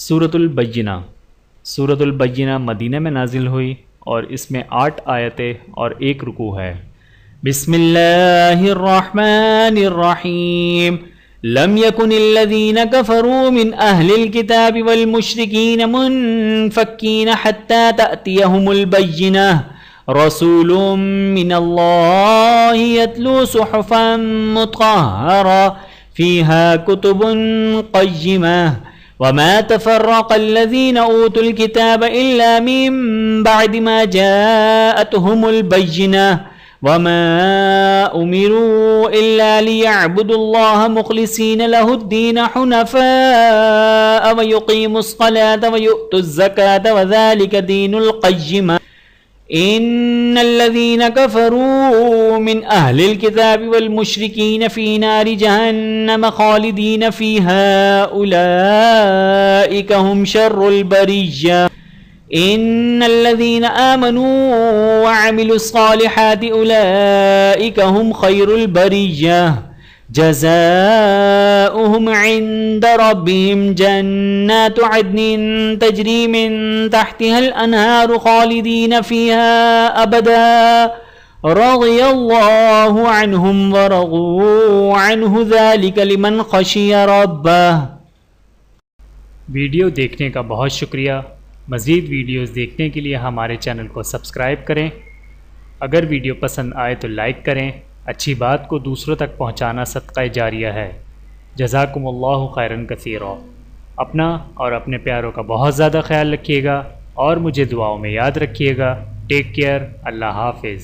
سورۃ البینہ۔ سورۃ البینہ مدینہ میں نازل ہوئی اور اس میں 8 آیتیں اور 1 رکوع ہے۔ بسم اللہ الرحمن الرحیم۔ لم يكن الذين كفروا من أهل الكتاب والمشركين منفكين حتى تأتيهم البينة رسول من الله يتلو صحفا مطهرة فيها كتب قيمة وما تفرق الذين أوتوا الكتاب إلا من بعد ما جاءتهم البينة وما أمروا إلا ليعبدوا الله مخلصين له الدين حنفاء ويقيموا الصلاة ويؤتوا الزكاة وذلك دين القيمة إن الذين كفروا من أهل الكتاب والمشركين في نار جهنم خالدين فيها أولئك هم شر البرية إن الذين آمنوا وعملوا الصالحات أولئك هم خير البرية جزاؤهم عند ربهم جنات عدن تجري من تحتها الأنهار خالدين فيها أبدا رضي الله عنهم ورضوا عنه ذلك لمن خشي ربه۔ ویڈیو دیکھنے کا بہت شکریہ۔ مزید ویڈیوز دیکھنے کے لیے ہمارے چینل کو سبسکرائب کریں۔ اگر ویڈیو پسند آئے تو لائک کریں۔ اچھی بات کو دوسروں تک پہنچانا صدقہ جاریہ ہے۔ جزاکم اللہ خیرن کثیرا۔ اپنا اور اپنے پیاروں کا بہت زیادہ خیال رکھیے گا اور مجھے دعاؤں میں یاد رکھیے گا۔ Take care. اللہ حافظ۔